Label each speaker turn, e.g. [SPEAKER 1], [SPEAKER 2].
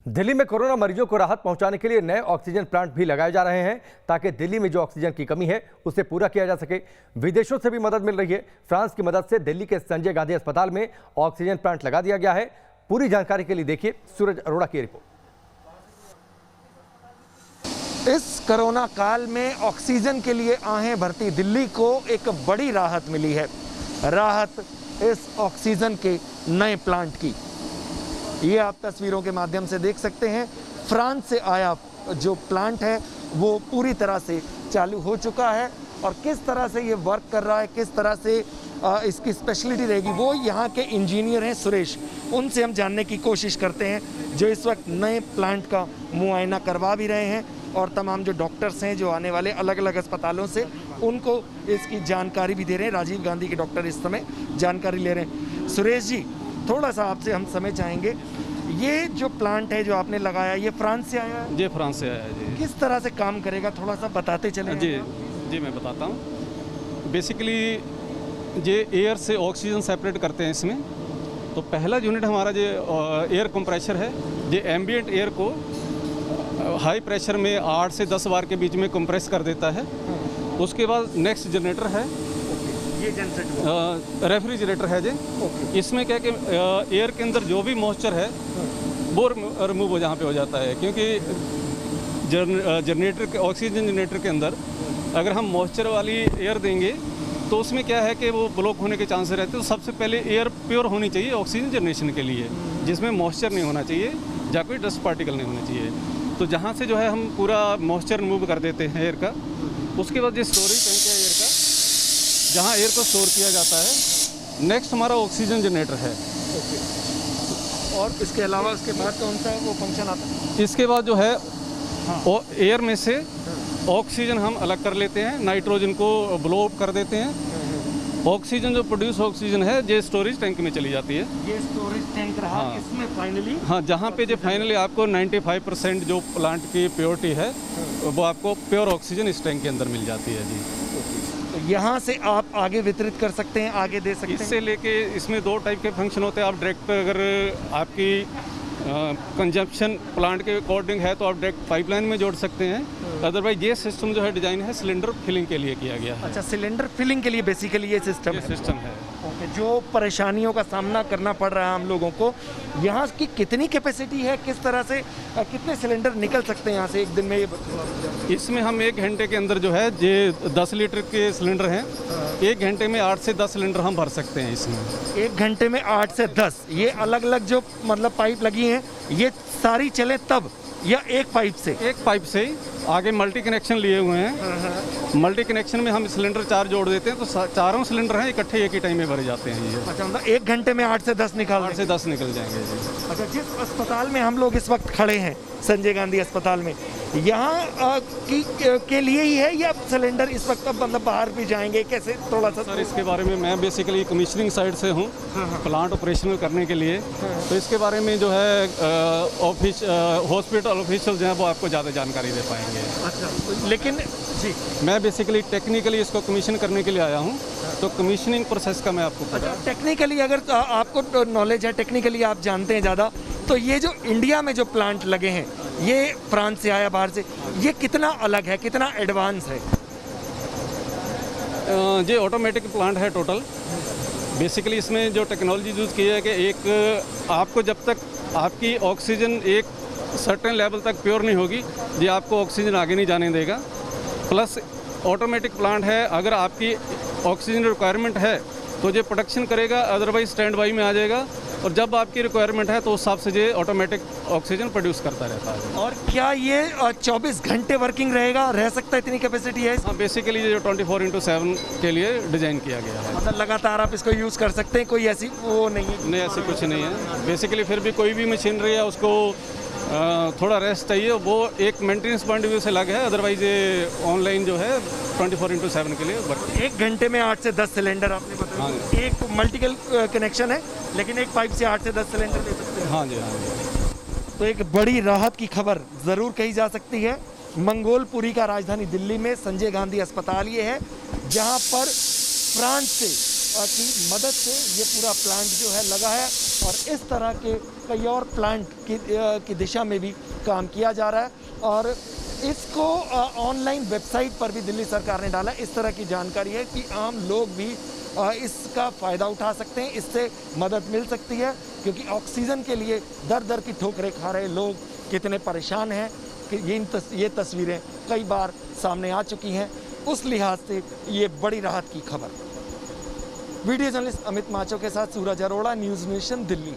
[SPEAKER 1] दिल्ली में कोरोना मरीजों को राहत पहुंचाने के लिए नए ऑक्सीजन प्लांट भी लगाए जा रहे हैं ताकि दिल्ली में जो ऑक्सीजन की कमी है उसे पूरा किया जा सके। विदेशों से भी मदद मिल रही है। फ्रांस की मदद से दिल्ली के संजय गांधी अस्पताल में ऑक्सीजन प्लांट लगा दिया गया है। पूरी जानकारी के लिए देखिए सूरज अरोड़ा की रिपोर्ट।
[SPEAKER 2] इस कोरोना काल में ऑक्सीजन के लिए आहें भरती दिल्ली को एक बड़ी राहत मिली है। राहत इस ऑक्सीजन के नए प्लांट की। ये आप तस्वीरों के माध्यम से देख सकते हैं। फ्रांस से आया जो प्लांट है वो पूरी तरह से चालू हो चुका है और किस तरह से ये वर्क कर रहा है, किस तरह से इसकी स्पेशलिटी रहेगी, वो यहाँ के इंजीनियर हैं सुरेश, उनसे हम जानने की कोशिश करते हैं जो इस वक्त नए प्लांट का मुआयना करवा भी रहे हैं और तमाम जो डॉक्टर्स हैं जो आने वाले अलग अलग अस्पतालों से उनको इसकी जानकारी भी दे रहे हैं। राजीव गांधी के डॉक्टर इस समय जानकारी ले रहे हैं। सुरेश जी, थोड़ा सा आपसे हम समय चाहेंगे, ये जो प्लांट है जो आपने लगाया ये फ्रांस से आया है?
[SPEAKER 3] जी, फ्रांस से आया है जी।
[SPEAKER 2] किस तरह से काम करेगा थोड़ा सा बताते चले।
[SPEAKER 3] जी मैं बताता हूँ। बेसिकली ये एयर से ऑक्सीजन सेपरेट करते हैं इसमें। तो पहला यूनिट हमारा जो एयर कंप्रेशर है, ये एम्बिएंट एयर को हाई प्रेशर में 8 से 10 बार के बीच में कंप्रेस कर देता है। उसके बाद नेक्स्ट जनरेटर है,
[SPEAKER 2] ये जनरेटर
[SPEAKER 3] रेफ्रिजरेटर है जी। इसमें क्या कि एयर के अंदर जो भी मॉइस्चर है वो रिमूव हो जहाँ पे हो जाता है, क्योंकि जनरेटर के ऑक्सीजन जनरेटर के अंदर अगर हम मॉइस्चर वाली एयर देंगे तो उसमें क्या है कि वो ब्लॉक होने के चांसेस रहते हैं। तो सबसे पहले एयर प्योर होनी चाहिए ऑक्सीजन जनरेशन के लिए, जिसमें मॉइस्चर नहीं होना चाहिए या कोई डस्ट पार्टिकल नहीं होना चाहिए। तो जहाँ से जो है हम पूरा मॉइस्चर रिमूव कर देते हैं एयर का। उसके बाद ये स्टोरेज टैंक है एयर का, जहाँ एयर को स्टोर किया जाता है। नेक्स्ट हमारा ऑक्सीजन जनरेटर है।
[SPEAKER 2] और इसके अलावा उसके बाद कौन सा वो फंक्शन आता है?
[SPEAKER 3] इसके बाद जो है एयर में से ऑक्सीजन हम अलग कर लेते हैं, नाइट्रोजन को ब्लो अप कर देते हैं। ऑक्सीजन जो प्रोड्यूस ऑक्सीजन है ये स्टोरेज टैंक में चली जाती है।
[SPEAKER 2] ये स्टोरेज टैंक रहा। हाँ। इसमें फाइनली
[SPEAKER 3] जहाँ पे जो फाइनली आपको 95% जो प्लांट की प्योरिटी है वो आपको प्योर ऑक्सीजन इस टैंक के अंदर मिल जाती है जी।
[SPEAKER 2] तो यहाँ से आप आगे वितरित कर सकते हैं, आगे दे सकते हैं।
[SPEAKER 3] इससे लेके इसमें 2 टाइप के फंक्शन होते हैं। आप डायरेक्ट अगर आपकी कंजप्शन प्लांट के अकॉर्डिंग है तो आप डायरेक्ट पाइपलाइन में जोड़ सकते हैं। अदरवाइज ये सिस्टम जो है डिजाइन है सिलेंडर फिलिंग के लिए किया गया है।
[SPEAKER 2] अच्छा, सिलेंडर फिलिंग के लिए बेसिकली ये सिस्टम
[SPEAKER 3] है।
[SPEAKER 2] ओके, जो परेशानियों का सामना करना पड़ रहा है हम लोगों को, यहाँ की कितनी कैपेसिटी है, किस तरह से कितने सिलेंडर निकल सकते हैं यहाँ से एक दिन में?
[SPEAKER 3] इसमें हम 1 घंटे के अंदर जो है ये 10 लीटर के सिलेंडर हैं। 1 घंटे में 8 से 10 सिलेंडर हम भर सकते हैं इसमें।
[SPEAKER 2] 1 घंटे में 8 से 10 ये अलग अलग जो मतलब पाइप लगी हैं ये सारी चले तब, या एक पाइप से?
[SPEAKER 3] एक पाइप से ही। आगे मल्टी कनेक्शन लिए हुए हैं। मल्टी कनेक्शन में हम सिलेंडर 4 जोड़ देते हैं तो चारों सिलेंडर हैं इकट्ठे एक ही टाइम में भरे जाते हैं ये।
[SPEAKER 2] अच्छा, मतलब 1 घंटे में 8 से 10 निकाल
[SPEAKER 3] 8 से 10 निकल जाएंगे जी।
[SPEAKER 2] अच्छा, जिस अस्पताल में हम लोग इस वक्त खड़े हैं, संजय गांधी अस्पताल में, यहाँ के लिए ही है या सिलेंडर इस वक्त मतलब बाहर भी जाएंगे, कैसे? थोड़ा सा
[SPEAKER 3] सर इसके बारे में मैं बेसिकली कमीशनिंग साइड से हूँ प्लांट ऑपरेशनल करने के लिए। तो इसके बारे में जो है ऑफिस हॉस्पिटल ऑफिशियल जो है वो आपको ज़्यादा जानकारी दे पाएंगे।
[SPEAKER 2] अच्छा, लेकिन जी
[SPEAKER 3] मैं बेसिकली टेक्निकली इसको कमीशन करने के लिए आया हूँ, तो कमीशनिंग प्रोसेस का मैं आपको
[SPEAKER 2] अच्छा, टेक्निकली अगर आपको नॉलेज है, टेक्निकली आप जानते हैं ज़्यादा, तो ये जो इंडिया में जो प्लांट लगे हैं ये फ्रांस से आया बाहर से, ये कितना अलग है, कितना एडवांस है?
[SPEAKER 3] ये ऑटोमेटिक प्लांट है टोटल। बेसिकली इसमें जो टेक्नोलॉजी यूज़ की है कि एक आपको जब तक आपकी ऑक्सीजन एक सर्टेन लेवल तक प्योर नहीं होगी ये आपको ऑक्सीजन आगे नहीं जाने देगा। प्लस ऑटोमेटिक प्लांट है, अगर आपकी ऑक्सीजन रिक्वायरमेंट है तो ये प्रोडक्शन करेगा, अदरवाइज स्टैंड बाई में आ जाएगा। और जब आपकी रिक्वायरमेंट है तो उस हिसाब से ये ऑटोमेटिक ऑक्सीजन प्रोड्यूस करता रहता है।
[SPEAKER 2] और क्या ये 24 घंटे वर्किंग रहेगा, रह सकता है? इतनी कैपेसिटी है?
[SPEAKER 3] हाँ, बेसिकली ये 24/7 के लिए डिज़ाइन किया गया है।
[SPEAKER 2] मतलब लगातार आप इसको यूज़ कर सकते हैं, कोई ऐसी वो नहीं है?
[SPEAKER 3] नहीं, ऐसी कुछ नहीं है। बेसिकली फिर भी कोई भी मशीनरी है उसको थोड़ा रेस्ट चाहिए, वो एक मेंटेनेंस पॉइंट ऑफ व्यू से अलग है। अदरवाइज ये ऑनलाइन जो है 24/7 के लिए वर्क।
[SPEAKER 2] 1 घंटे में 8 से 10 सिलेंडर आपने बताया। हाँ। एक मल्टीपल कनेक्शन है लेकिन एक पाइप से 8 से 10 सिलेंडर दे सकते हैं।
[SPEAKER 3] हाँ जी, हाँ जी।
[SPEAKER 2] तो एक बड़ी राहत की खबर ज़रूर कही जा सकती है। मंगोलपुरी का राजधानी दिल्ली में संजय गांधी अस्पताल ये है जहाँ पर फ्रांस से की मदद से ये पूरा प्लांट जो है लगा है और इस तरह के कई और प्लांट की दिशा में भी काम किया जा रहा है और इसको ऑनलाइन वेबसाइट पर भी दिल्ली सरकार ने डाला। इस तरह की जानकारी है कि आम लोग भी इसका फ़ायदा उठा सकते हैं, इससे मदद मिल सकती है, क्योंकि ऑक्सीजन के लिए दर दर की ठोकरें खा रहे लोग कितने परेशान हैं कि ये तस्वीरें कई बार सामने आ चुकी हैं। उस लिहाज से ये बड़ी राहत की खबर। वीडियो जर्नलिस्ट अमित माचो के साथ सूरज अरोड़ा, न्यूज़ नेशन, दिल्ली।